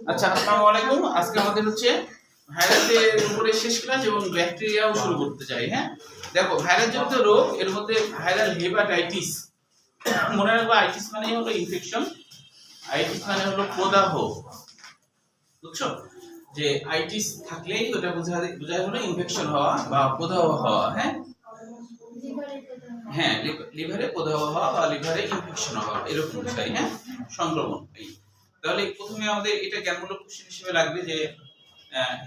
আচ্ছা, আসসালামু আলাইকুম। আজকে আমাদের হচ্ছে ভাইরাসের উপরে শেষ ক্লাস এবং ব্যাকটেরিয়াও শুরু করতে চাই। হ্যাঁ, দেখো ভাইরাস জনিত রোগ, এর মধ্যে ভাইরাল হেপাটাইটিস, মনে রাখবো আইটিস মানে হলো ইনফেকশন, আইটিস মানে হলো প্রদাহ। বুঝছো যে আইটিস থাকলেই ওটা বোঝায় হলো ইনফেকশন হওয়া বা প্রদাহ হওয়া। হ্যাঁ হ্যাঁ, লিভারে প্রদাহ হওয়া বা লিভারে ইনফেকশন হওয়া এরকম বিষয়। হ্যাঁ, সংক্রমণ। এই তাহলে প্রথমে আমাদের এটা জ্ঞানমূলক কোশ্চেন হিসেবে লাগবে যে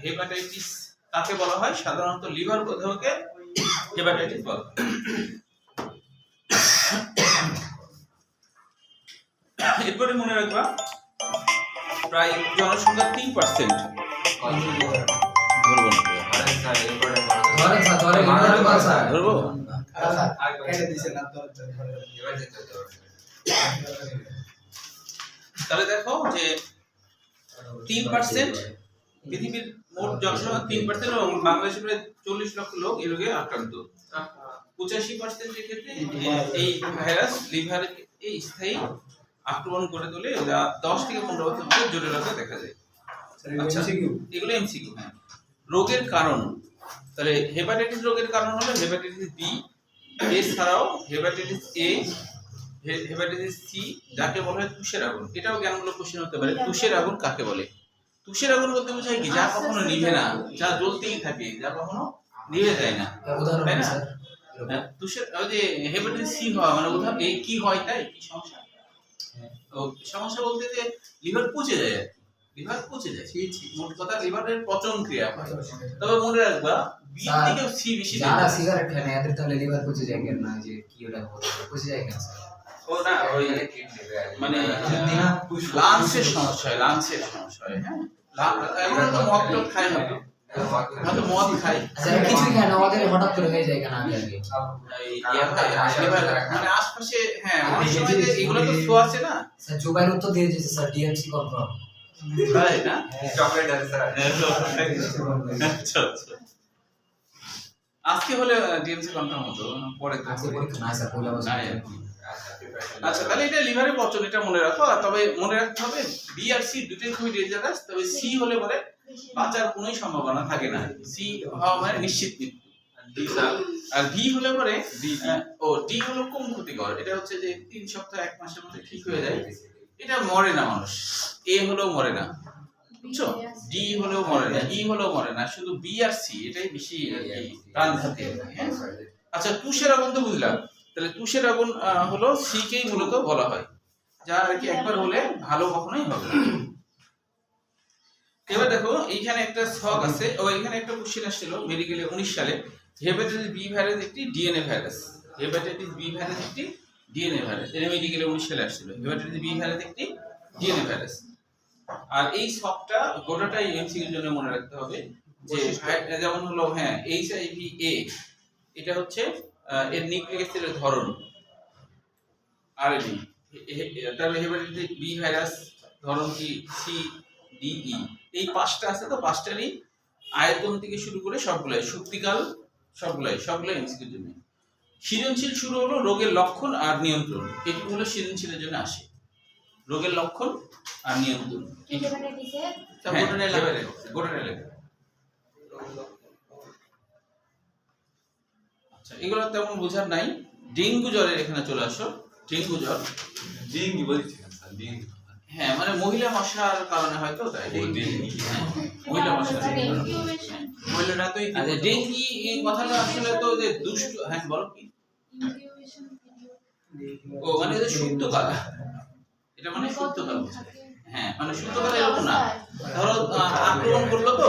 হেপাটাইটিস কাকে বলা হয়। সাধারণত লিভার প্রদাহকে হেপাটাইটিস বলা হয়। এরপরে মনে রাখবা প্রায় জনসংখ্যার 3%। ধরবো তাহলে দেখো যে 3% পৃথিবীর মোট জনসংখ্যার 3% এবং বাংলাদেশে প্রায় 40 লক্ষ লোক এই রোগে আক্রান্ত। 85% এর ক্ষেত্রে এই ভাইরাস লিভারে স্থায়ী আক্রমণ করে তোলে, যা 10 থেকে 15 বছর পরে জটিলতা দেখা যায়। আচ্ছা, এগুলো এমসিকিউ। হ্যাঁ, রোগের কারণ, তাহলে হেপাটাইটিস রোগের কারণ হলো হেপাটাইটিস বি, এছাড়াও হেপাটাইটিস এ, হেপাটাইটিস সি, যাকে বলা হয় তুষের আগুন। এটাও জ্ঞানমূলক কোশ্চেন হতে পারে। তুষের আগুন কাকে বলে? তুষের আগুন বলতে বোঝায় কি? যা কখনো নিভে না, যা জ্বলতেই থাকে, যা কখনো নিভে যায় না, তাই না? তুষের ওই যে হেপাটাইটিস সি হওয়া মানে উদাহরণ এই কি হয়, তাই কি সমস্যা? তো সমস্যা বলতে যে লিভার পচে যায়, লিভার পচে যায়। মোট কথা লিভারের পচন ক্রিয়া হয়। তবে মনে রাখবা বি থেকে সি বেশি। যারা সিগারেট খায় না এদের তাহলে লিভার পচে যায় কেন? না যে কি ওটা পচে যায় কেন? ও না, ওই মানে লাংসের সমস্যা হয়, লাংসের সমস্যা হয়। হ্যাঁ, এমন তো মদ তো খায় না, হয়তো মদ খায়, কিছুই খায় না, ওদের হঠাৎ করে হয়ে যায় কেন? আগে মানে আশপাশে। হ্যাঁ, অনেক সময় এগুলো তো শো আছে না। স্যার জুবাইর উত্তর দিয়ে দিয়েছে স্যার, ডিএমসি কনফার্ম। তাই না? চকলেট আছে স্যার। আচ্ছা আচ্ছা, আজকে হলে ডিএমসি কনফার্ম হতো, পরে তো আজকে পরীক্ষা না স্যার, পয়লা বছর। আচ্ছা, তাহলে এটা লিভারে পচন, এটা মনে রাখো। তবে মনে রাখতে হবে বি আর সি দুটোই খুবই ডেঞ্জারাস। তবে সি হলে পরে বাঁচার কোনো সম্ভাবনা থাকে না, সি হওয়া মানে নিশ্চিত মৃত্যু। আর ডি হলে পরে ডি হলো কম ক্ষতিকর। এটা হচ্ছে যে 3 সপ্তাহ 1 মাসের মধ্যে ঠিক হয়ে যায়, এটা মরে না মানুষ। এ হলেও মরে না, বুঝছো? ডি হলেও মরে না, ই হলেও মরে না, শুধু বি আর সি এটাই বেশি প্রাণঘাতী। হ্যাঁ, আচ্ছা, তুষের আগুন তো বুঝলাম। তাহলে তুষের আগুন হলো সি কেই মূলত বলা হয়, যা আর কি একবার হলে ভালো কখনোই হবে না। এবার দেখো এইখানে একটা ছক আছে, ও এখানে একটা কোশ্চেন আসছিল মেডিকেলে 19 সালে। হেপাটাইটিস বি ভাইরাস একটি DNA virus, hepatitis B virus একটি ডিএনএ ভাইরাস। এটা মেডিকেলে 19 সালে আসছিল, হেপাটাইটিস বি ভাইরাস একটি ডিএনএ ভাইরাস। আর এই ছকটা গোটাটাই এমসিকিউর জন্য মনে রাখতে হবে যে যেমন হলো, হ্যাঁ, এইচআইভি এ, এটা হচ্ছে এর নিউক্লিক অ্যাসিডের ধরন আরএনএ। তারপরে হেপাটাইটিস বি ভাইরাস ধরন কি সি ডি ই। এই 5টা আছে, তো 5টারই আয়তন থেকে শুরু করে সবগুলাই শক্তিকাল, সবগুলাই এমসিকিউর জন্য। সৃজনশীল শুরু হলো রোগের লক্ষণ আর নিয়ন্ত্রণ। এটি হলো সৃজনশীলের জন্য আসে, রোগের লক্ষণ আর নিয়ন্ত্রণ। আচ্ছা, এগুলো তেমন বোঝার নাই। ডেঙ্গু জ্বরের এখানে চলে আসো। ডেঙ্গু জ্বর, ডেঙ্গি বলছিলাম স্যার, ডেঙ্গি। হ্যাঁ মানে মহিলা মশার কারণে হয়তো, তাই মহিলা মশা, মহিলারা তো। আচ্ছা, ডেঙ্গি এই কথাটা আসলে তো যে দুষ্ট। হ্যাঁ বলো কি? ও মানে যে সুপ্তকাল, এটা মানে সুপ্তকাল। হ্যাঁ, মানে সুপ্তকাল এরকম না। ধরো আক্রমণ করলো, তো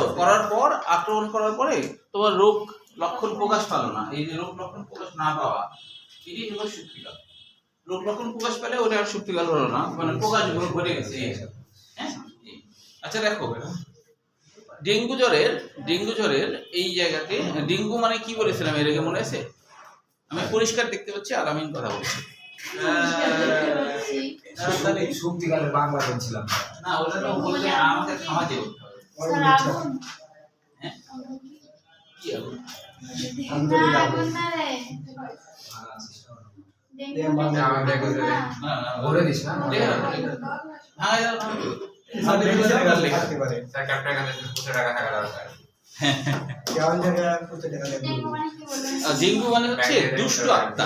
আক্রমণ করার পরে তোমার রোগ লক্ষণ প্রকাশ পেলো না, এই যে রোগ লক্ষণ প্রকাশ না পাওয়া, এটাই হলো সুপ্তকাল। রোগ লক্ষণ প্রকাশ পেলে ওটা আর সুপ্তকাল হলো না, মানে প্রকাশ ঘটে গেছে। হ্যাঁ, আচ্ছা দেখো ডেঙ্গু জ্বরের এই জায়গাতে, ডেঙ্গু মানে কি বলেছিলাম এর আগে মনে আছে? আমি পরিষ্কার দেখতে পাচ্ছি, আলামিন কথা বলছি। সত্যিকারের বাংলা বলছিলাম না, ওটা তো বললে আমাদের সমাজে বলতে হবে। হ্যাঁ, কি আগুন? বলে দিস না। স্যার ক্যাপ্টেন কাছে 200 টাকা থাকা দরকার। ডেঙ্গু মানে হচ্ছে দুষ্ট আত্মা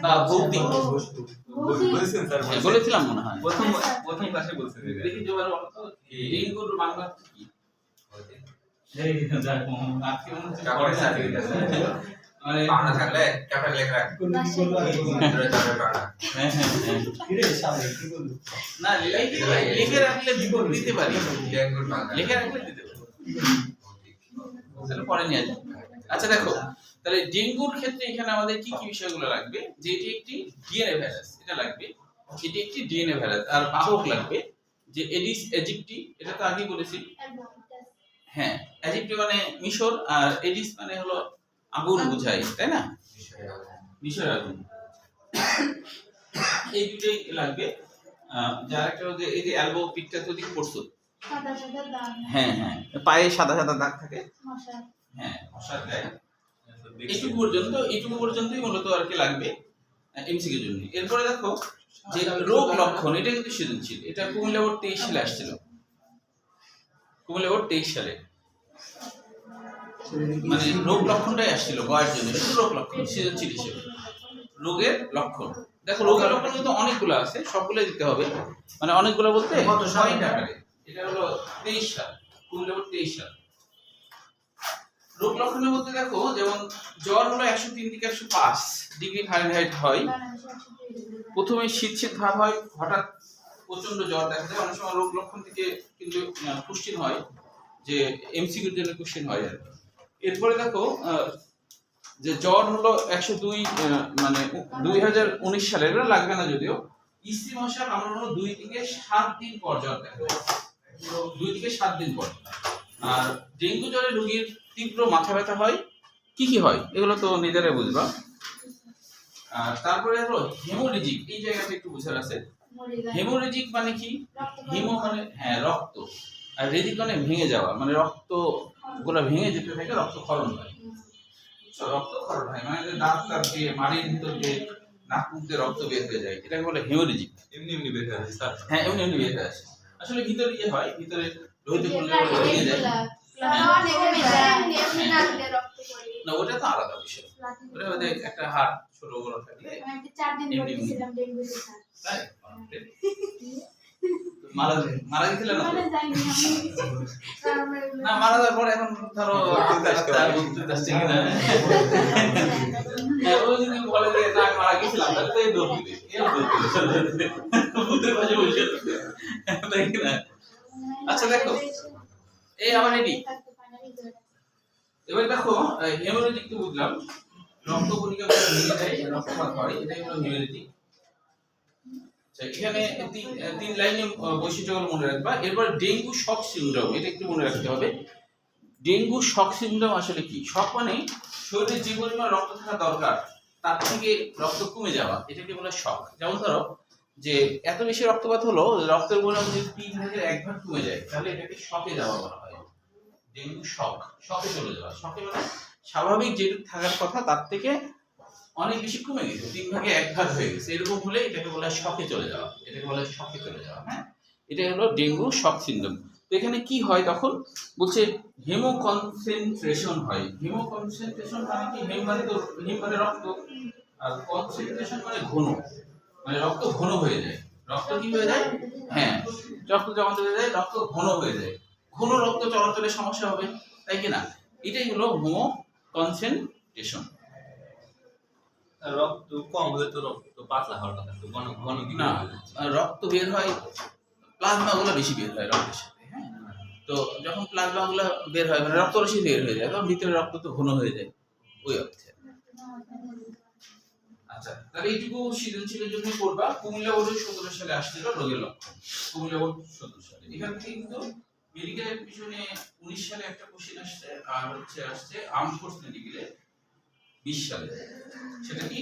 বা ভৌতিক। বলছেন স্যার, হ্যাঁ, বলেছিলাম মনে হয়। প্রথম ক্লাসে বলছেন এটা। দেখি যে বলো তো, ডেঙ্গুর বাংলা অর্থ কি? কাপড়ে সার্টিফিকেট আছে। মানে পাওনা থাকলে ক্যাপ্টেন লেখা রাখ। ভিতরে যাবে পাওনা। না, লিখে রাখলে দিতে পারি, ডেঙ্গুর বাংলা। লিখে রাখলে দিতে পারি, তাহলে পরে নিয়ে আসবো। আচ্ছা দেখো, তাহলে ডেঙ্গুর ক্ষেত্রে এখানে আমাদের কি কি বিষয়গুলো লাগবে? যে এটি একটি ডিএনএ ভাইরাস, এটা লাগবে। এটি একটি ডিএনএ ভাইরাস, আর বাহক লাগবে যে এডিস ইজিপ্টি, এটা তো আগেই বলেছি। হ্যাঁ, ইজিপ্টি মানে মিশর, আর এডিস মানে হলো আগুন বোঝায়, তাই না? মিশর আগুন, এই দুটোই লাগবে। যার একটা যে এই যে এলবো পিকটা তো দিক পড়ছো, হ্যাঁ হ্যাঁ, পায়ে সাদা সাদা দাগ থাকে, হ্যাঁ মশার গায়ে। এইটুকু পর্যন্তই মূলত আর কি লাগবে এমসিকিউর জন্য। এরপরে দেখো যে রোগ লক্ষণ, এটা কিন্তু সৃজনশীল। এটা কুমিল্লা বোর্ড 23 সালে আসছিল, কুমিল্লা বোর্ড 23 সালে, মানে রোগ লক্ষণটাই আসছিল গয়ের জন্য। এটা রোগ লক্ষণ সৃজনশীল হিসেবে, রোগের লক্ষণ। দেখো রোগের লক্ষণ কিন্তু অনেকগুলো আছে, সবগুলো দিতে হবে। মানে অনেকগুলো বলতে পয়েন্ট আকারে। এটা হলো 23 সাল, কুমিল্লা বোর্ড 23 সাল। রোগ লক্ষণের মধ্যে দেখো, যেমন জ্বর হলো 103 থেকে 105 ডিগ্রি ফারেনহাইট হয়। প্রথমে শীত শীত ভাব হয়, হঠাৎ প্রচন্ড জ্বর দেখা যায়। অনেক সময় রোগ লক্ষণ থেকে কিন্তু কোশ্চেন হয়, যে এমসিকিউর জন্য কোশ্চেন হয় আর কি। এরপরে দেখো যে জ্বর হলো 102, মানে 2019 সালে, এটা লাগবে না যদিও। ইসি মশা কামড়ানো 2 থেকে 7 দিন পর জ্বর দেখা যায়, 2 থেকে 7 দিন পর। আর ডেঙ্গু জ্বরে রোগীর তীব্র মাথা ব্যথা হয়। কি কি হয় এগুলো তো নিজেরাই বুঝবা। আর তারপরে হলো হেমোরেজিক, এই জায়গাটা একটু বুঝার আছে। হেমোরেজিক মানে কি? হিমো মানে হ্যাঁ রক্ত, আর রেজিক মানে ভেঙে যাওয়া, মানে রক্ত গুলো ভেঙে যেতে থাকে, রক্তক্ষরণ হয়। রক্তক্ষরণ হয় মানে দাঁত টাত দিয়ে, মাড়ির ভিতর দিয়ে, নাক মুখ দিয়ে রক্ত বের হয়ে যায়, এটাকে বলে হেমোরেজিক। এমনি এমনি বের হয়ে আসে স্যার। হ্যাঁ, এমনি এমনি বের হয়ে আসে। আসলে ভিতরে ইয়ে হয়, ভিতরে লোহিত পড়লে ভেঙে যায়। না, ওটা তো আলাদা বিষয়। ওটা ওদের একটা হাড় ছোট বড় থাকলে তাই মারা গেছিলেন না? না, মারা যাওয়ার পর এখন ধরো আসছে কিনা, ও যদি বলে যে না আমি মারা গেছিলাম, তাহলে তো এই দোষ দিবে, তাই কিনা? আচ্ছা দেখো, এই আমার এটি। এবার দেখো হেমোরেজিক তো বুঝলাম, রক্ত কণিকা ভেঙে যায়, রক্তপাত হয়, এটাই হলো হেমোরেজিক। এখানে তিন লাইনে বৈশিষ্ট্যগুলো মনে রাখবা। এরপর ডেঙ্গু শক সিনড্রোম, এটা একটু মনে রাখতে হবে। ডেঙ্গু শক সিনড্রোম আসলে কি? শক মানে শরীরে যে পরিমাণ রক্ত থাকা দরকার তার থেকে রক্ত কমে যাওয়া, এটাকে বলে শক। যেমন ধরো যে এত বেশি রক্তপাত হলো, রক্তের পরিমাণ যদি 3 ভাগের 1 ভাগ কমে যায়, তাহলে এটাকে শকে যাওয়া বলা হয়। ডেঙ্গু শক, শকে চলে যাওয়া। শকে মানে স্বাভাবিক যেটুকু থাকার কথা তার থেকে অনেক বেশি কমে গেছে, 3 ভাগে 1 ভাগ হয়ে গেছে, এরকম হলে এটাকে বলা হয় শকে চলে যাওয়া। এটাকে বলা হয় শকে চলে যাওয়া। হ্যাঁ, এটাই হলো ডেঙ্গু শক সিনড্রোম। তো এখানে কি হয় তখন বলছে হেমো কনসেন্ট্রেশন হয়। হেমো কনসেন্ট্রেশন মানে কি? হেম মানে তো হিম মানে রক্ত, আর কনসেন্ট্রেশন মানে ঘন, মানে রক্ত ঘন হয়ে যায়। রক্ত কি হয়ে যায়? হ্যাঁ, রক্ত জমা হয়ে যায়, রক্ত ঘন হয়ে যায়। ঘন রক্ত চলাচলের সমস্যা হবে, তাই কি না? এটাই হলো হোমো কনসেন্ট্রেশন। রক্ত কম হলে তো রক্ত পাতলা হওয়ার কথা, তো ঘন ঘন কি না, রক্ত বের হয়, প্লাজমা গুলো বেশি বের হয় রক্তের সাথে। হ্যাঁ, তো যখন প্লাজমা গুলো বের হয় মানে রক্তরশ্মি বের হয়ে যায়, তখন ভিতরে রক্ত তো ঘন হয়ে যায়, ওই অর্থে। আচ্ছা, তাহলে এইটুকু সৃজনশীলের জন্য করবা। কুমিল্লা বোর্ড 17 সালে আসছিল রোগের লক্ষণ, কুমিল্লা বোর্ড 17 সালে। এখান থেকে কিন্তু মেডিকেল এডমিশনে 19 সালে একটা কোশ্চেন আসছে, আর হচ্ছে আসছে আর্ম ফোর্স মেডিকেলে 20 সালে। সেটা কি?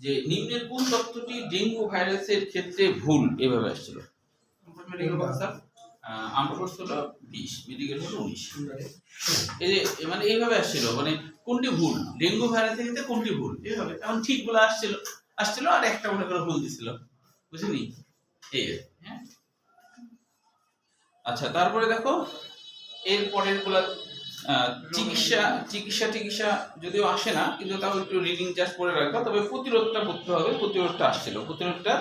যে নিম্নের কোন তথ্যটি ডেঙ্গু ভাইরাসের ক্ষেত্রে ভুল? এভাবে আসছিল। মেডিকেল বক্সার আর্ম ফোর্স হলো 20, মেডিকেল হলো 19। এই যে মানে এইভাবে আসছিল, মানে কোনটি ভুল, ডেঙ্গু ভাইরাসের ক্ষেত্রে কোনটি ভুল, এইভাবে। এখন ঠিকগুলো আসছিল আর একটা মনে করে ভুল দিছিল, বুঝলি? এই হ্যাঁ। আচ্ছা, তারপরে দেখো এর পরের গুলা চিকিৎসা যদিও আসে না, কিন্তু তাও একটু রিডিং জাস্ট পড়ে রাখবা। তবে প্রতিরোধটা করতে হবে, প্রতিরোধটা আসছিল, প্রতিরোধটা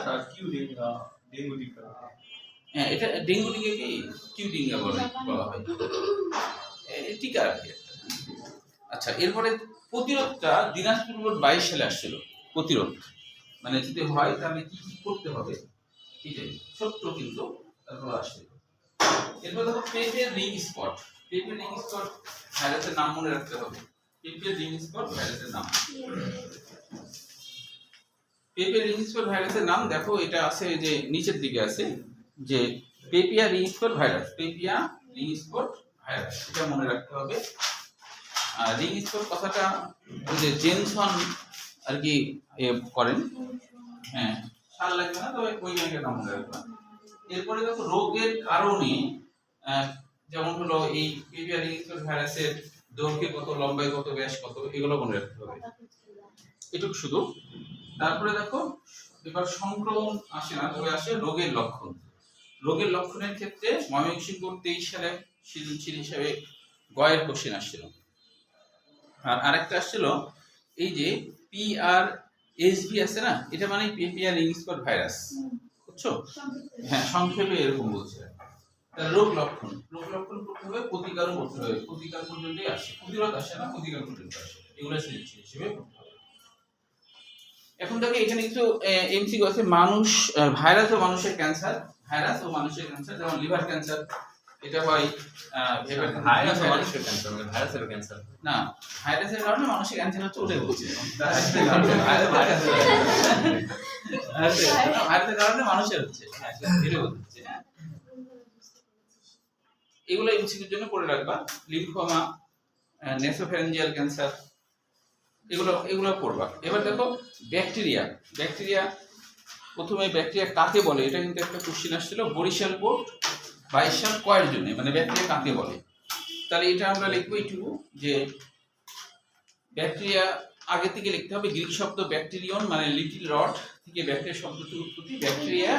হ্যাঁ, এটা ডেঙ্গু টিকে কি কিউডিঙ্গা বলা হয়, টিকা আর কি। আচ্ছা, এরপরে প্রতিরোধটা দিনাজপুর বোর্ড 22 সালে আসছিল। প্রতিরোধ মানে যদি হয় তাহলে কি কি করতে হবে, এটাই ছোট্ট কিন্তু তারপর আসছিল। এরপর দেখো পেপের রিং স্পট। পেপের রিং স্পট ভাইরাসের নাম মনে রাখতে হবে। পেপের রিং স্পট ভাইরাসের নাম। পেপের রিং স্পট ভাইরাসের নাম দেখো, এটা আছে যে নিচের দিকে আছে যে papaya ring spot virus. Papaya ring spot virus এটা মনে রাখতে হবে। আর রিং স্পট কথাটা ওই যে জেনসন আর কি করেন, হ্যাঁ সাল লাগবে না, তবে ওই জায়গাটা নাম মনে রাখবে। এরপরে দেখো রোগের কারণে যেমন হলো এই পেপিয়া রিং স্পট ভাইরাসের দৈর্ঘ্য কত, লম্বাই কত, ব্যাস কত, এগুলো মনে রাখতে হবে, এটুকু শুধু। তারপরে দেখো এবার সংক্রমণ আসে না, তবে আসে রোগের লক্ষণ। রোগের লক্ষণের ক্ষেত্রে ময়মনসিংহ 23 সালে সৃজনশীল হিসেবে গয়ের কোশ্চেন আসছিল। আর আরেকটা আসছিল এই যে PRSV আছে না, এটা মানে পেপিয়া রিং স্পট ভাইরাস, বুঝছো? হ্যাঁ, সংক্ষেপে এরকম বলছে। তার রোগ লক্ষণ করতে হবে, প্রতিকারও করতে হবে। প্রতিকার পর্যন্তই আসে, প্রতিরোধ আসে না, প্রতিকার পর্যন্ত আসে, এগুলো সৃজনশীল হিসেবে করতে হবে। এখন দেখো এখানে কিছু এমসিকিউ আছে। মানুষ, ভাইরাস ও মানুষের ক্যান্সার। ভাইরাস ও মানুষের ক্যান্সার, যেমন লিভার ক্যান্সার, এটা হয় মানুষের ক্যান্সার, মানে ভাইরাসের ক্যান্সার না, ভাইরাসের কারণে মানুষের ক্যান্সার চলে হচ্ছে, ভাইরাসের কারণে মানুষের হচ্ছে, হ্যাঁ। এগুলো এমসিকিউর জন্য পড়ে রাখবা। লিম্ফোমা, নেসোফ্যারিঞ্জিয়াল ক্যান্সার, এগুলো পড়বা। এবার দেখো ব্যাকটেরিয়া প্রথমে ব্যাকটেরিয়া কাকে বলে, এটা কিন্তু একটা কোশ্চেন আসছিল বরিশাল বোর্ড 22 সাল কয়ের জন্য, মানে ব্যাকটেরিয়া কাকে বলে। তাহলে এটা আমরা লিখবো একটু যে ব্যাকটেরিয়া আগে থেকে লিখতে হবে গ্রিক শব্দ ব্যাকটেরিয়ন মানে লিটল রড থেকে ব্যাকটেরিয়া শব্দটির উৎপত্তি। ব্যাকটেরিয়া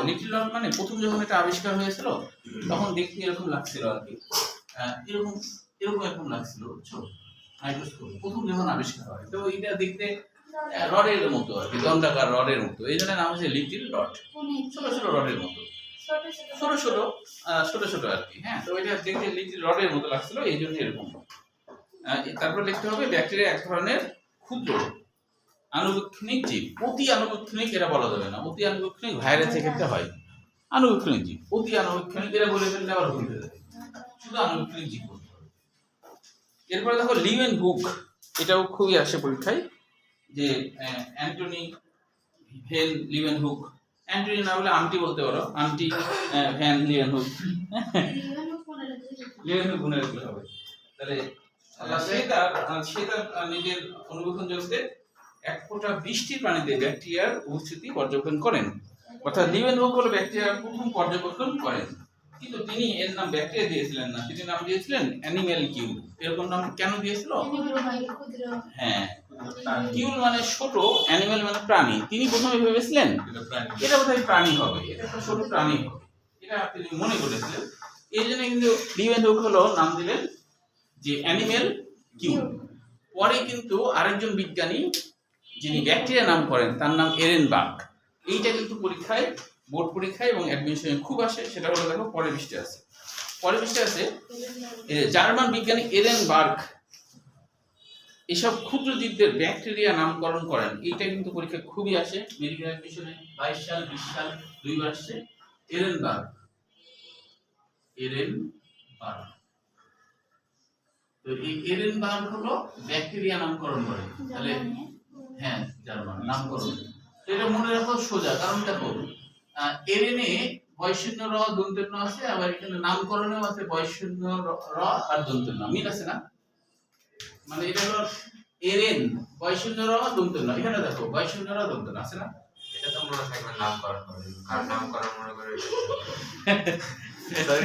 লিটল রড মানে প্রথম যখন এটা আবিষ্কার হয়েছিল তখন দেখতে এরকম লাগছিল আর কি, এরকম লাগছিল, বুঝছো? মাইক্রোস্কোপ প্রথম যখন আবিষ্কার হয় তো এটা দেখতে রডের মতো আর কি, দণ্ডাকার রডের মতো, এই জন্য নাম হচ্ছে লিটল রড, ছোট ছোট রডের মতো, ছোট ছোট আর কি। হ্যাঁ, তো এটা দেখতে লিটল রডের মতো লাগছিল, এই জন্য এরকম। তারপর লিখতে হবে ব্যাকটেরিয়া এক ধরনের ক্ষুদ্র আনুবীক্ষণিক জীব। অতি আনুবীক্ষণিক এটা বলা যাবে না, অতি আনুবীক্ষণিক ভাইরাসের ক্ষেত্রে হয়। আনুবীক্ষণিক জীব, অতি আনুবীক্ষণিক এটা বলে ফেললে আবার ভুল হয়ে যাবে, শুধু আনুবীক্ষণিক জীব বলতে হবে। এরপরে দেখো লিউয়েনহুক, এটাও খুবই আসে পরীক্ষায়, যে অ্যান্টনি ভ্যান লিউয়েনহুক। অ্যান্টনি না বলে আন্টি বলতে পারো, আন্টি ভ্যান লিউয়েনহুক, লিউয়েনহুক মনে রাখলে হবে। তাহলে সে তার নিজের অনুবেক্ষণ জগতে এক ফোঁটা বৃষ্টির পানিতে ব্যাকটেরিয়ার উপস্থিতি পর্যবেক্ষণ করেন। অর্থাৎ লিউয়েনহুক হলো ব্যাকটেরিয়ার প্রথম পর্যবেক্ষণ করেন, কিন্তু তিনি এর নাম ব্যাকটেরিয়া দিয়েছিলেন না, তিনি নাম দিয়েছিলেন অ্যানিম্যাল কিউল। এরকম নাম কেন দিয়েছিল? হ্যাঁ, কিউল মানে ছোট, অ্যানিম্যাল মানে প্রাণী। তিনি প্রথমে ভেবেছিলেন এটা বোধহয় প্রাণী হবে, এটা একটা ছোট প্রাণী হবে, এটা তিনি মনে করেছিলেন। এই জন্য কিন্তু লিউয়েনহুক হলো নাম দিলেন যে অ্যানিম্যাল কিউল। পরে কিন্তু আরেকজন বিজ্ঞানী যিনি ব্যাকটেরিয়া নাম করেন তার নাম এরেনবার্গ। এইটা কিন্তু পরীক্ষায়, বোর্ড পরীক্ষায় এবং অ্যাডমিশনে খুব আসে। সেটা হলো দেখো পরের পৃষ্ঠে আছে জার্মান বিজ্ঞানী এরেনবার্গ এসব ক্ষুদ্র জীবদের ব্যাকটেরিয়া নামকরণ করেন। এইটা কিন্তু পরীক্ষায় খুবই আসে, মেডিকেল অ্যাডমিশনে 22 সাল 20 সাল দুইবার আসছে। এরেনবার্গ তো এই এরেনবার্গ হলো ব্যাকটেরিয়া নামকরণ করে। তাহলে হ্যাঁ, জার্মান নামকরণ, এটা মনে রাখো সোজা, কারণ দেখো এরেনে বয়শূন্য র দন্তের ন আছে, আবার এখানে নামকরণেও আছে বয়শূন্য র আর দন্তের ন, মিল আছে না? মানে এটা হলো এরেন বয়শূন্য র দন্তের ন, এখানে দেখো বয়শূন্য র দন্তের ন আছে না? এটা তো মনে থাকবে নামকরণ করে, আর নামকরণ মনে করে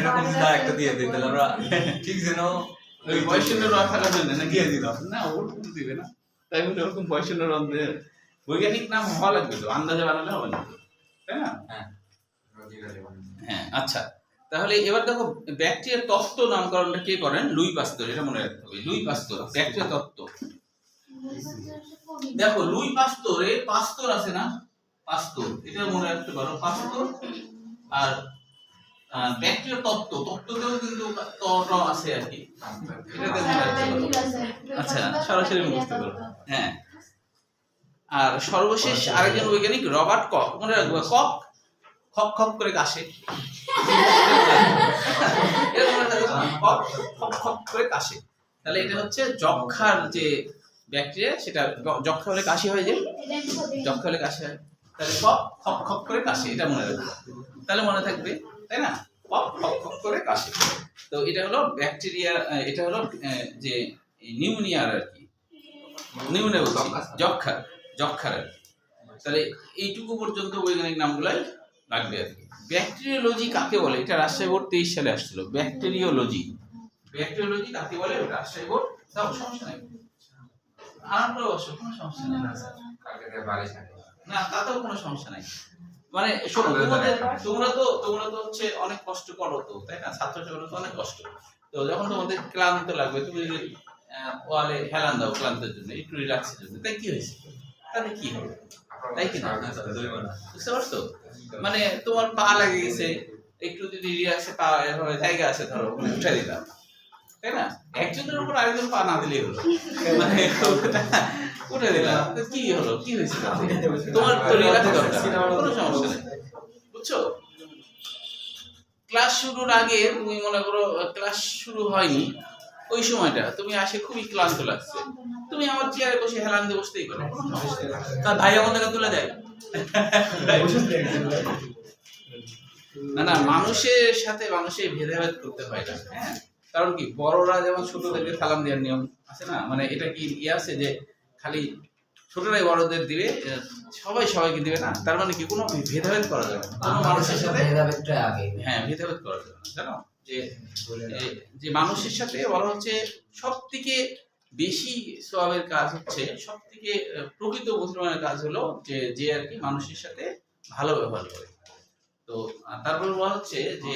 এরকম দা একটা দিয়ে দিই, তাহলে আমরা ঠিক যেন ওই বয়শূন্য র থাকার জন্য না দিয়ে দিলাম না, ওর কিন্তু দিবে না, তাই বলে ওরকম বয়শূন্য র বৈজ্ঞানিক নাম হওয়া লাগবে তো, আন্দাজে বানালে হবে না, তাই না? হ্যাঁ। হ্যাঁ, আচ্ছা তাহলে এবার দেখো ব্যাকটেরিয়ার তত্ত্ব নামকরণটা কে করেন? লুই পাস্তুর, এটা মনে রাখতে হবে। লুই পাস্তুর ব্যাকটেরিয়া তত্ত্ব। দেখো লুই পাস্তুরে পাস্তুর আছে না, পাস্তুর, এটা মনে রাখতে পারো, পাস্তুর। আর ব্যাকটেরিয়া তত্ত্ব, তত্ত্বতেও কিন্তু ত আছে আর কি, এটাতে মনে রাখতে পারো। আচ্ছা, সরাসরি মুখস্থ করো। হ্যাঁ, আর সর্বশেষ আরেকজন বৈজ্ঞানিক রবার্ট কক, মনে রাখবে, কক খক খক করে কাশে, কক খক খক করে কাশে। তাহলে এটা হচ্ছে যক্ষার যে ব্যাকটেরিয়া, সেটা যক্ষা হলে কাশি হয়, যে যক্ষা হলে কাশি হয়, তাহলে কক খক খক করে কাশে, এটা মনে রাখবে, তাহলে মনে থাকবে, তাই না? কক খক খক করে কাশে। তো এটা হলো ব্যাকটেরিয়া, এটা হলো যে নিউমোনিয়ার আর কি, নিউমোনিয়া বলছি, যক্ষার আর কি। তাহলে এইটুকু পর্যন্ত বৈজ্ঞানিক নামগুলাই লাগবে আর কি। ব্যাকটেরিওলজি কাকে বলে? এটা রাজশাহী বোর্ড 23 সালে আসছিল। ব্যাকটেরিওলজি কাকে বলে? রাজশাহী বোর্ড, তাও সমস্যা নাই, আরাম করে বসো, কোনো সমস্যা নেই না, তাতেও কোনো সমস্যা নাই। মানে শোনো, তোমরা তো হচ্ছে অনেক কষ্ট করো তো, তাই না? ছাত্র জীবনে তো অনেক কষ্ট। তো যখন তোমাদের ক্লান্ত লাগবে, তুমি ওয়ালে হেলান দাও ক্লান্তের জন্য, একটু রিল্যাক্সের জন্য, তাই কি হয়েছে? তাহলে কি হবে? তাই কি না? বুঝতে পারছো? মানে তোমার পা লাগে গেছে, একটু যদি রিল্যাক্সে পা জায়গা আছে, ধরো উঠে দিলাম, তাই না? একজনের উপর আরেকজন পা না দিলেই হলো, মানে উঠে দিলাম, কি হলো, কি হয়েছে? তোমার তো রিল্যাক্স দরকার, কোনো সমস্যা নেই, বুঝছো? ক্লাস শুরুর আগে তুমি মনে করো ক্লাস শুরু হয়নি, ওই সময়টা তুমি আসে খুবই ক্লান্ত লাগছে, তুমি আমার চেয়ারে বসে হেলান দিয়ে বসতেই পারো, তার ভাই আমাদেরকে তুলে দেয়। না, মানুষের সাথে মানুষের ভেদাভেদ করতে হয় না, হ্যাঁ। কারণ কি, বড়রা যেমন ছোটদেরকে সালাম দেওয়ার নিয়ম আছে না, মানে এটা কি আছে যে খালি ছোটরাই বড়দের দিবে, সবাই সবাইকে দিবে না, তার মানে কি কোনো ভেদাভেদ করা যাবে না, কোনো মানুষের সাথে ভেদাভেদটা আগে, হ্যাঁ, ভেদাভেদ করা যাবে না, জানো? যে মানুষের সাথে বলা হচ্ছে সবথেকে বেশি সওয়াবের কাজ হচ্ছে, সবথেকে প্রকৃত মুসলমানের কাজ হলো যে আর কি মানুষের সাথে ভালো ব্যবহার করে। তো তারপর বলা হচ্ছে যে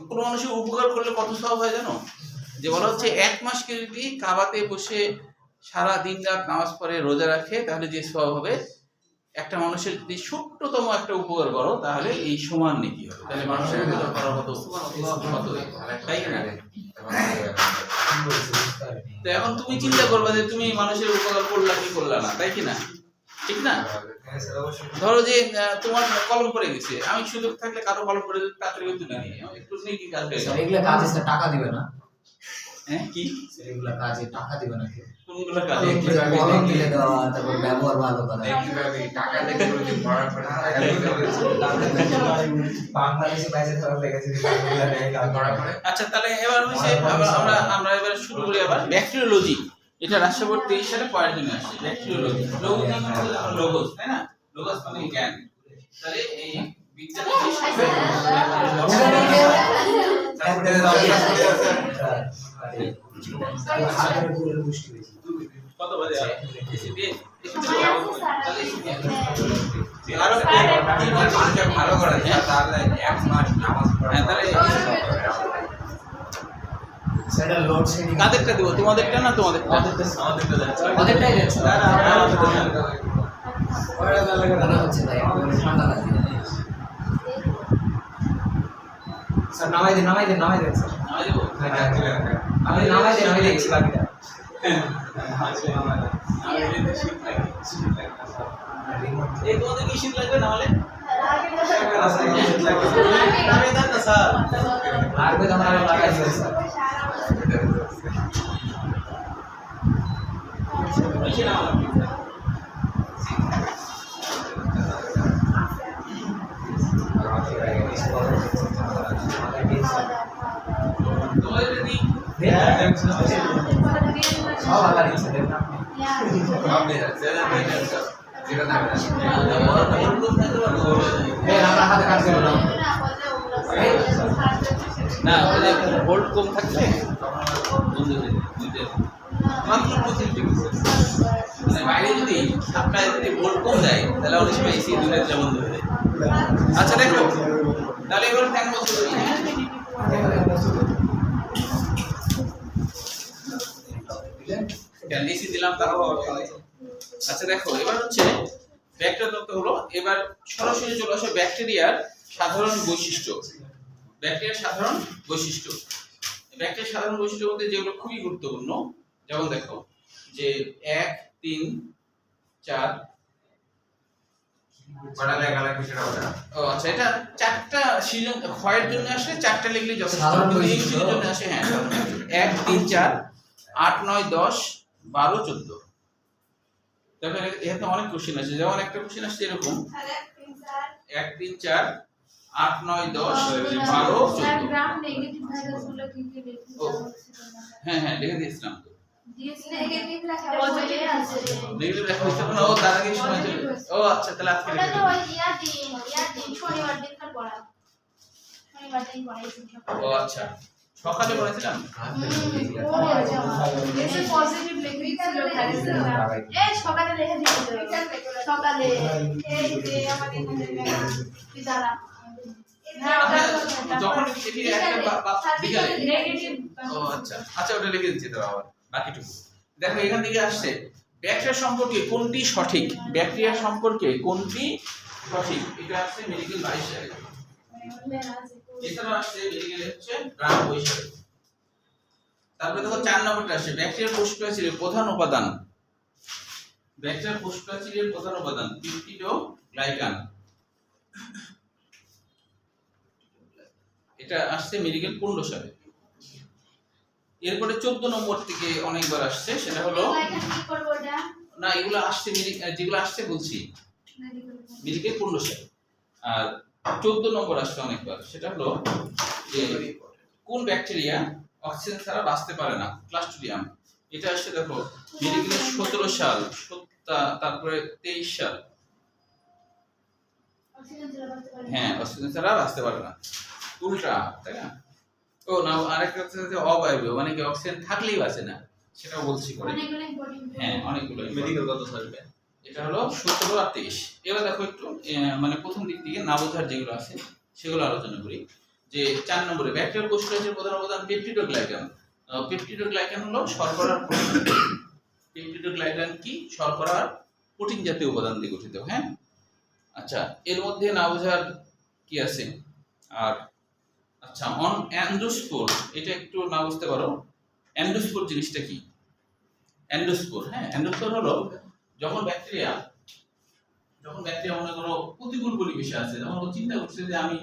কোনো মানুষের উপকার করলে কত সওয়াব হয় জানো? যে বলা হচ্ছে 1 মাসকে যদি কাবাতে বসে সারা দিন রাত নামাজ পড়ে রোজা রাখে, তাহলে যে সওয়াব হবে, একটা মানুষের যদি ছোট্টতম একটা উপকার করো, তাহলে এই সমান নেকি হবে। তাহলে মানুষের উপকার করার কত, তাই না? তো এখন তুমি চিন্তা করবে যে তুমি মানুষের উপকার করলা কি করলা না, তাই কি না? ঠিক না? ধরো যে তোমার কলম পড়ে গেছে, আমি সুযোগ থাকলে কারো কলম পড়ে তাড়াতাড়ি তুলে নিই, একটু নেকি কাজ হয়ে গেল। এগুলা কাজে টাকা দিবে না? হ্যাঁ, কি এগুলা কাজে টাকা দিবে না? কোনগুলো কাজে? কলম দিলে দেওয়া, তারপর ব্যবহার ভালো করা, কিভাবে টাকা লেগে যদি পড়ার পরে বাংলাদেশে বাইরে ধরা লেগেছে পড়ার পরে। আচ্ছা, তাহলে এবার আমরা এবার শুরু করি আবার ব্যাকটেরিওলজি। এটা রাজশাহী বোর্ড 23 সালে পড়ার জন্য আসছে ব্যাকটেরিওলজি। লোগোস, তাই না? লোগোস মানে জ্ঞান। তাহলে এই বিজ্ঞানের কত বাজে? ভালো করে তাহলে 1 মাস নামাজ পড়া, তাহলে সেটা লোড শেডিং কাদেরটা দেব? তোমাদেরটা না তোমাদেরটা? আমাদেরটাই যাচ্ছে না, ওরা লাগে না হচ্ছে, তাই ঠান্ডা লাগে। স্যার নামাই দেন স্যার, নামাই দেবো? আমি নামাই দেন বাকিটা। এই তোমাদের কি শীত লাগবে না হলে? লাগবে তো আমরা লাগাই দিই স্যার। সব আলাদা দিচ্ছে দেন না আপনি। আমরা হাতে কাজ করব না, ভোল্ট কম থাকলে মাত্র 25 ডিগ্রি মানে বাইরে যদি সাপ্লাই যদি ভোল্ট কম দেয়, তাহলে অনেক সময় এসি দূরে বন্ধ হয়ে যায়। আচ্ছা দেখো, তাহলে এবার ট্যাঙ্ক বলতে পারি, হ্যাঁ? এটা লিখে দিলাম তারপর আচ্ছা দেখো এবার হচ্ছে ব্যাকটেরিয়া তত্ত্ব হলো, এবার সরাসরি চলে আসে ব্যাকটেরিয়ার সাধারণ বৈশিষ্ট্য। ব্যাকটেরিয়ার সাধারণ বৈশিষ্ট্য, ব্যাকটেরিয়ার সাধারণ বৈশিষ্ট্যের মধ্যে যেগুলো খুবই গুরুত্বপূর্ণ, যেমন দেখো যে 1 3 4 কটা লেখা লাগবে সেটা বলে। ও আচ্ছা, এটা চারটা সিজন ক্ষয়ের জন্য আসলে চারটা লিখলেই যথেষ্ট, সাধারণ কিন্তু এই বৈশিষ্ট্য। সিজনের জন্য আসে হ্যাঁ 1 3 4 8 9 10 12 14। দেখো এখানে অনেক কোশ্চেন আছে, যেমন একটা কোশ্চেন আসছে এরকম 1 3 4 8 9 10 12 14। গ্রাম নেগেটিভ ভাইরাসগুলো কি কি ও, হ্যাঁ হ্যাঁ লিখে দিয়েছিলাম তো। নেগেটিভ লেখা পজিটিভ আছে নেগেটিভ লেখা হয়েছে না, ও তার আগে সময় চলে। ও আচ্ছা, তাহলে আজকে ওটা লিখে তো দিই। ওই ইয়াদিন শনিবার দিনকার পড়া, শনিবার দিন পড়াইছি ও আচ্ছা, সকালে পড়েছিলাম। পজিটিভ লিখেছিল এই সকালে লিখে দিয়েছিল সকালে এই যে আমাদের এখানে দাঁড়া যখন এটি একটা বিকালে। নেগেটিভ ও আচ্ছা আচ্ছা, ওটা লিখে দিচ্ছি তো আবার বাকিটুকু। দেখো এখান থেকে আসছে ব্যাকটেরিয়া সম্পর্কে কোনটি সঠিক, ব্যাকটেরিয়া সম্পর্কে কোনটি সঠিক, এটা আসছে মেডিকেল 22 সালে। এছাড়া আসছে মেডিকেল হচ্ছে গ্রাম বৈশাখী। তারপরে দেখো 4 নম্বরটা আসছে ব্যাকটেরিয়ার কোষপ্রাচীরের প্রধান উপাদান। ব্যাকটেরিয়ার কোষপ্রাচীরের প্রধান উপাদান পেপটিডোগ্লাইকান। এটা আসছে মেডিকেল 15 সালে। এরপরে 14 নম্বর থেকে অনেকবার আসছে, সেটা হলো কি করব এটা না এগুলো আসছে যেগুলো আসছে বলছি মেডিকেল 15 সালে। আর 14 নম্বর আসছে অনেকবার, সেটা হলো যে কোন ব্যাকটেরিয়া অক্সিজেন ছাড়া বাঁচতে পারে না, ক্লাস্ট্রিডিয়াম। এটা আসছে দেখো মেডিকেলের 17 সাল, তারপরে 23 সাল। অক্সিজেন ছাড়া বাঁচতে পারে হ্যাঁ অক্সিজেন ছাড়া বাঁচতে পারে না, উল্টা তাই না? ও না, আরেকটা হচ্ছে যে অবায়বীয়, মানে কি অক্সিজেন থাকলেই বাঁচে না, সেটাও বলছি পরে। অনেকগুলো ইম্পর্টেন্ট হ্যাঁ অনেকগুলো মেডিকেল কত থাকবে, এটা হলো 17 আর 23। এবার দেখো একটু মানে প্রথম দিক থেকে না বোঝার যেগুলো আছে সেগুলো আলোচনা করি। যে 4 নম্বরে ব্যাকটেরিয়াল কোষপ্রাচীরের প্রধান উপাদান পেপটিডোগ্লাইকান। পেপটিডোগ্লাইকান হলো শর্করার প্রোটিন। পেপটিডোগ্লাইকান কি? শর্করার প্রোটিন জাতীয় উপাদান দিয়ে গঠিত। হ্যাঁ আচ্ছা, এর মধ্যে না বোঝার কি আছে? আর আচ্ছা অ্যান্ডোস্পোর, এটা একটু না বুঝতে পারো। অ্যান্ডোস্পোর জিনিসটা কি? অ্যান্ডোস্পোর, হ্যাঁ অ্যান্ডোস্পোর হলো যখন ব্যাকটেরিয়া মনে করো প্রতিকূল পরিবেশে আছে, যখন ও চিন্তা করছে যে আমি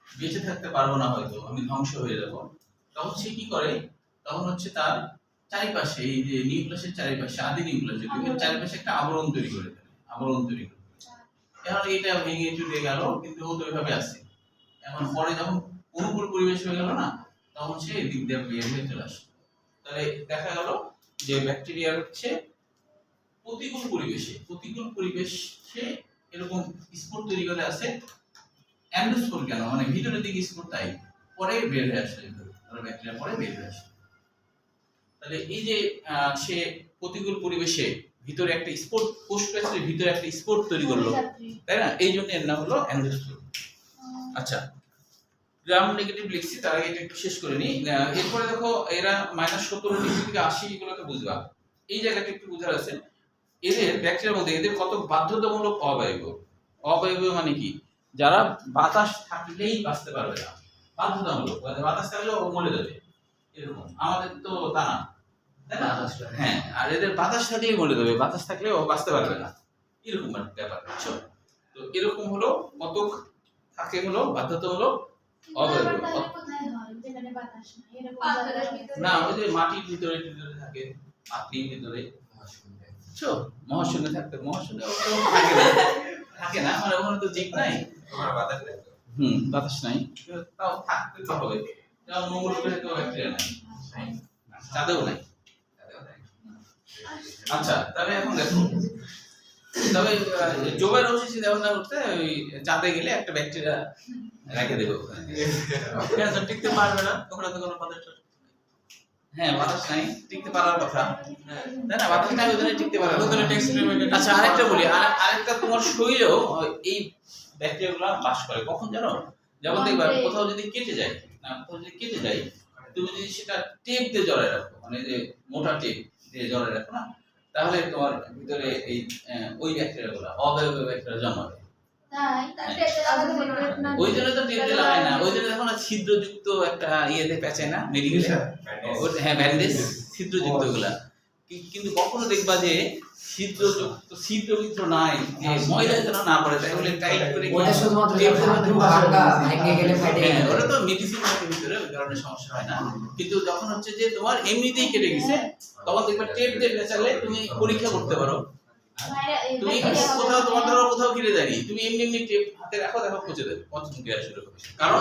বেঁচে থাকতে পারবো না, হয়তো আমি ধ্বংস হয়ে যাব, তখন সে কি করে? তখন হচ্ছে তার চারিপাশে এই যে নিউক্লিয়াসের চারিপাশে, আদি নিউক্লিয়াসের চারিপাশে একটা আবরণ তৈরি করে দেয়, এখন এটা ভেঙে চুরে গেল, কিন্তু ও তো ওইভাবে আছে। এখন পরে যখন অনুকূল পরিবেশ হয়ে গেল না, তখন সে এদিক দিয়ে বের হয়ে চলে আসে। তাহলে দেখা গেল যে ব্যাকটেরিয়া হচ্ছে প্রতিকূল পরিবেশে এরকম স্পোর তৈরি করে আছে। অ্যান্ডোস্পোর কেন? মানে ভিতরের দিকে স্পোর, তাই পরে বের হয়ে আসে, ব্যাকটেরিয়া পরে বের হয়ে আসে। তাহলে এই যে সে প্রতিকূল পরিবেশে ভিতরে একটা স্পোর, কোষপ্রাচীরের ভিতরে একটা স্পোর তৈরি করলো, তাই না? এই জন্য এর নাম হলো অ্যান্ডোস্পোর। আচ্ছা, গ্রাম নেগেটিভ লিখছি, তার আগে এটা একটু শেষ করে নিই। এরপরে দেখো এরা -17 ডিগ্রি থেকে 80 এগুলোকে বুঝবা। এই জায়গাটা একটু বুঝার আছে। এদের ব্যাকটেরিয়ার মধ্যে এদের কত বাধ্যতামূলক অবায়বীয় মানে কি? যারা বাতাস থাকলেই বাঁচতে পারবে না, বাধ্যতামূলক, মানে বাতাস থাকলে ও মরে যাবে এরকম। আমাদের তো তা না, তাই না? হ্যাঁ, আর এদের বাতাস থাকলেই মরে যাবে, বাতাস থাকলে ও বাঁচতে পারবে না, এরকম ব্যাপার। বুঝছো? তো এরকম হলো কতক থাকে হলো বাধ্যতামূলক অবায়বীয়। না, ওই যে মাটির ভিতরে থাকে, মাটির ভিতরে, বুঝছো? মহাশূন্যে মহাশূন্যে থাকে না, মানে ওখানে তো জীব নাই, তোমার বাতাস নেই তো? বাতাস নাই, তাও থাকতে তো হবে। যেমন মঙ্গল গ্রহে তো ব্যাকটেরিয়া নাই, চাঁদেও নাই। আচ্ছা, তাহলে এখন দেখো, তবে জোবাই রশি দেওয়া করতে ওই চাঁদে গেলে একটা ব্যাকটেরিয়া রেখে দেবে ওখানে। টিকতে পারবে না, ওখানে তো কোনো বাতাস। হ্যাঁ বাতাস নাই, টিকতে পারার কথা, তাই না? বাতাস নাই, ওই জন্য টিকতে পারার কথা। আচ্ছা আরেকটা বলি, আরেকটা তোমার শরীরেও এই ব্যাকটেরিয়াগুলো বাস করে। কখন জানো? যেমন দেখবা কোথাও যদি কেটে যায়, তুমি যদি সেটা টেপ দিয়ে জড়ায় রাখো, মানে যে মোটা টেপ দিয়ে জড়ায় রাখো না, তাহলে তোমার ভিতরে এই ওই ব্যাকটেরিয়াগুলো অবায়বীয় ব্যাকটেরিয়া জন্মাবে। ওই জন্য তো টেপ দিয়ে লাগায় না, ওই জন্য এখন ছিদ্রযুক্ত একটা ইয়েতে পেঁচায় না মেডিকেলে, হ্যাঁ ব্যান্ডেজ ছিদ্রযুক্ত গুলা। কিন্তু কখনো দেখবা যে ছিদ্রযুক্ত নাই, যে ময়লা যেন না পড়ে, তাই বলে টাইট করে ওটা শুধুমাত্র ভাঙা ভেঙে গেলে ফেটে হ্যাঁ, গেলে ওটা তো মেডিসিন ভিতরে ওই কারণে সমস্যা হয় না। কিন্তু যখন হচ্ছে যে তোমার এমনিতেই কেটে গেছে, তখন দেখবা টেপ দিয়ে পেঁচালে তুমি পরীক্ষা করতে পারো। তুমি কোথাও তোমার ধরো কোথাও কেটে যায়নি, তুমি এমনি এমনি টেপ হাতে রাখো, দেখো পচে যাবে, পচন ক্রিয়া শুরু হবে। কারণ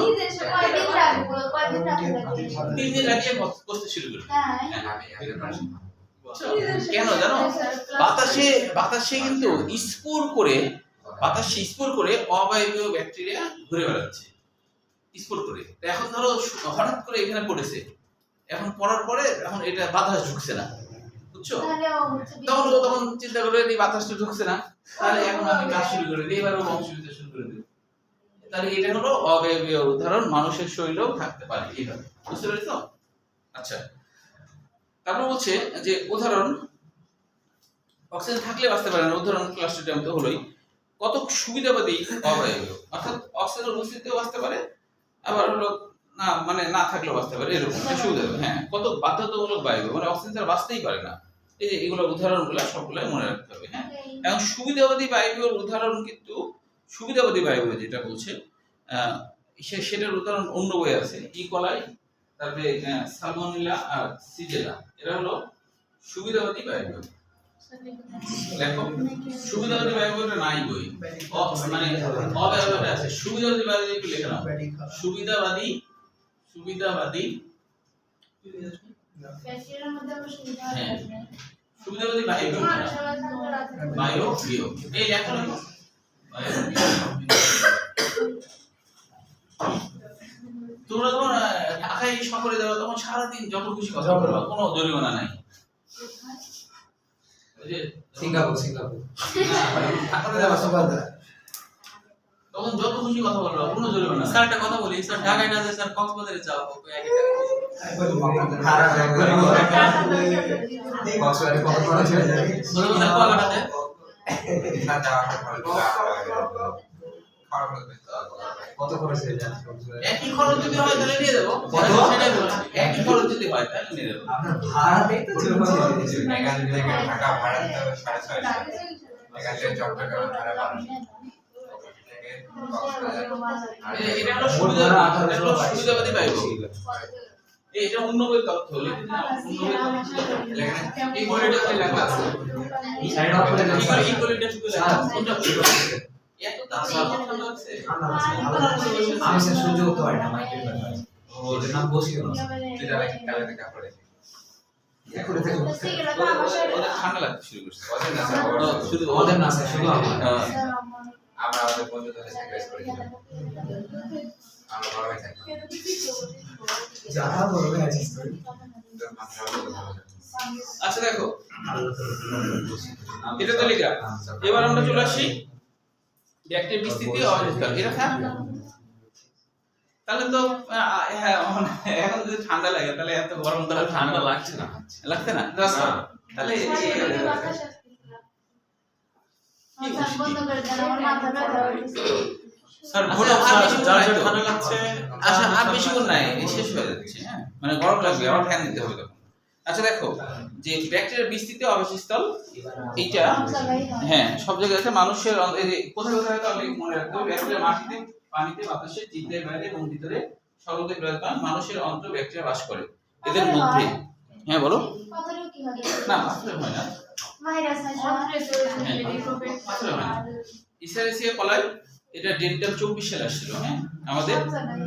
3 দিন আগে পচতে শুরু করবে। কেন জানো? বাতাসে কিন্তু স্পোর করে অবায়বীয় ব্যাকটেরিয়া ঘুরে বেড়াচ্ছে, স্পোর করে। এখন ধরো হঠাৎ করে এখানে পড়েছে, এখন পড়ার পরে এখন এটা বাতাস ঢুকছে না, বুঝছো? তখন চিন্তা করে এই বাতাসটা ঢুকছে না, তাহলে এখন আমি কাজ শুরু করে দিই, এবার বংশ বিস্তার শুরু করে দিই। তাহলে এটা হলো অবায়বীয় উদাহরণ, মানুষের শরীরেও থাকতে পারে এইভাবে, বুঝতে পেরেছো? আচ্ছা, তারপর বলছে যে উদাহরণ অক্সিজেন থাকলে বাঁচতে পারে না, উদাহরণ ক্লাস্ট্রিডিয়াম তো হলোই। কত সুবিধাবাদী অবায়বীয়, অর্থাৎ অক্সিজেন উপস্থিতিতেও বাঁচতে পারে, আবার হলো না মানে না থাকলেও বাঁচতে পারে, এরকম সুবিধা। হ্যাঁ, কত বাধ্যতামূলক বায়বীয়, মানে অক্সিজেন ছাড়া বাঁচতেই পারে না। এই যে এগুলো উদাহরণগুলো সবগুলাই মনে রাখতে হবে। হ্যাঁ, এখন সুবিধাবাদী বায়বীয়র উদাহরণ কিন্তু সুবিধাবাদী বায়বীয় যেটা বলছে সেটার উদাহরণ অন্য বই আছে। ইকোলাই, তারপরে সালমোনেলা আর সিজেলা, এরা হলো সুবিধাবাদী বায়বীয়। দেখো সুবিধাবাদী বায়বীয়টা নাই বই, মানে অবায়বীয়টা আছে। সুবিধাবাদী বায়বীয় একটু লিখে নাও, সুবিধাবাদী হ্যাঁ সুবিধাবাদী বায়বীয়, এই লেখো না তোমরা যখন ঢাকায় শহরে যাবে তখন সারাদিন যত খুশি কথা বলবা, কোনো জরিমানা নাই। সিঙ্গাপুর ঢাকাতে যাওয়া সুবাদা, তখন যত খুশি কথা বলবা, কোনো জরিমানা নাই। স্যার একটা কথা বলি, স্যার ঢাকায় না যায়, স্যার কক্সবাজারে যাও, একই টাকা। কক্সবাজারে কত খরচ হয়ে যায়? স্যার কুয়াকাটাতে কত খরচ হয়ে যায়? একই খরচ যদি হয় তাহলে নিয়ে যাবো, সেটাই বলছি, একই খরচ যদি হয় তাহলে নিয়ে যাবো। আপনার ভাড়াতেই তো এখান থেকে ঢাকা ভাড়া দিতে হবে 650, এখান থেকে চট্টগ্রাম ভাড়া 1200, এটা হলো সুবিধাবাদী বায়বীয়। এটা অন্য বই তথ্য লিখে নাও, অন্য বই তথ্য এই বইটা লেখা আছে, ইকুয়ালিটি শুধু লেখা আছে। এত তাড়াতাড়ি ঠান্ডা হচ্ছে, আমি স্যার সহ্য করতে পারি না মাইকের ব্যাপার, ওদের নাম বসিও না যেটা লাগে কালে কাপড়ে এখন থেকে ওদের ঠান্ডা লাগতে শুরু করছে। ওদের না স্যার, শুধু ওদের না স্যার, শুধু আমার। আমরা আমাদের বন্ধুদের স্যাক্রিফাইস করেছিলাম, আমরা বড় হয়ে থাকি যারা বলবে আছিস তুই। আচ্ছা দেখো এটা তো লেখা। এবার আমরা চলে আসি ব্যাকটেরিয়া বিস্তৃতি অবস্থান, এটা থাক। তাহলে তো হ্যাঁ, এখন যদি ঠান্ডা লাগে তাহলে এত গরম তাহলে ঠান্ডা লাগছে না, লাগছে না? তাহলে স্যার আচ্ছা, বলো, আর স্যার বেশি যার নাই যার তো? ঠান্ডা লাগছে, আচ্ছা আর বেশিক্ষণ নাই, শেষ হয়ে যাচ্ছে। হ্যাঁ, মানে গরম লাগবে, আবার ফ্যান দিতে হবে তখন। আচ্ছা দেখো যে ব্যাকটেরিয়ার বিস্তৃতি আবাসস্থল এইটা হ্যাঁ সব জায়গায় আছে। মানুষের এই যে কোথায় কোথায় তো অনেক মনে রাখতে হবে, ব্যাকটেরিয়া মাটিতে, পানিতে, বাতাসে, চিত্তের বাইরে এবং ভিতরে সর্বত্র বিরাজমান। মানুষের অন্ত্রে ব্যাকটেরিয়া বাস করে এদের মধ্যে। হ্যাঁ বলো না, পাথরে হয় না, পাথরে হয় না। ইসারেসিয়া কলাই এটা ডেন্টাল 24 সালে আসছিল। হ্যাঁ, আমাদের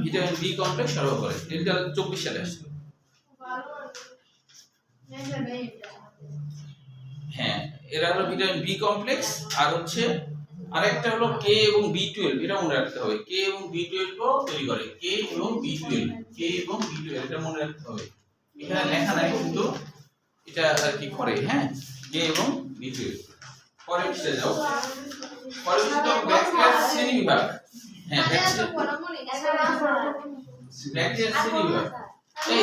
ভিটামিন বি কমপ্লেক্স সরবরাহ করে, ডেন্টাল 24 সালে আসছিল। হ্যাঁ, এরা হলো ভিটামিন বি কমপ্লেক্স। আর হচ্ছে আরেকটা হলো কে এবং বি12, এটা মনে রাখতে হবে। কে এবং বি12 ও তৈরি করে, কে এবং বি12, এটা মনে রাখতে হবে। এখানে লেখা নাই কিন্তু এটা আর কি করে। হ্যাঁ, কে এবং বি12। পরে এসে যাও, পরে হচ্ছে ব্যাকটেরিয়ার শ্রেণীবিভাগ। হ্যাঁ আমাদের তো পড়ামনি প্র্যাকটিস সিটি বিভাগ এই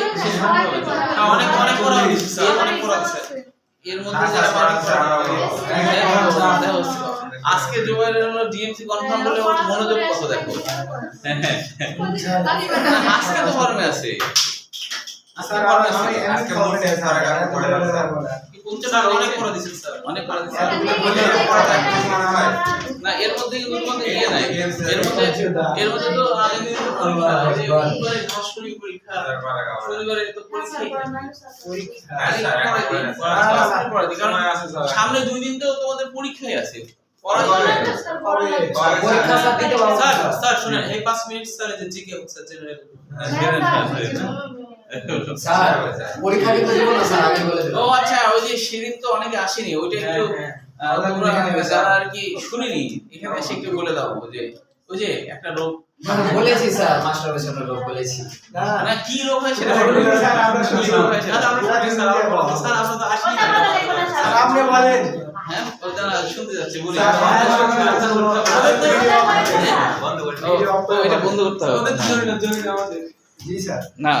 অনেক অনেক পড়া দিচ্ছে স্যার অনেক পড়া দিচ্ছে এর মধ্যে যারা আজকে জোয়ারের হলো ডিএমসি কনফার্ম বলে ওর মনোযোগ কত দেখো আজকে তো ফর্মে আছে আজকে ফর্মে আছে আজকে মোটে স্যার আগে পড়ে আছে স্যার অনেক পড়া দিচ্ছে স্যার অনেক পড়া দিচ্ছে। বলে না এর মধ্যে কিন্তু তোমাদের ইয়ে নাই এর মধ্যে তো আগে দিন শনিবারে ঘাসফুলি পরীক্ষা শনিবারে তো পরীক্ষাই কারণ সামনে 2 দিন তো তোমাদের পরীক্ষাই আছে পরীক্ষা স্যার দিতে পারবো স্যার স্যার শুনেন এই 5 মিনিট স্যার যে জিকে স্যার জেনারেল স্যার পরীক্ষা কিন্তু দিব না স্যার আগে বলে ও দিলাম আচ্ছা ওই যে সেদিন তো অনেকে আসেনি ওইটা একটু তোমরা যারা আর কি শুনিনি এখানে এসে একটু বলে দাও যে ওই যে একটা রোগ বলেছি স্যার মাস্টার বেশন লোক বলেছি না কি রোগ হয় সেটা বলো স্যার, আমরা শুনি। কি রোগ হয় সেটা আমরা শুনি স্যার স্যার আমরা তো আসি আপনি বলেন হ্যাঁ ওটা শুনতে যাচ্ছে বলি স্যার, ও, এটা বন্ধ করতে হবে জি স্যার না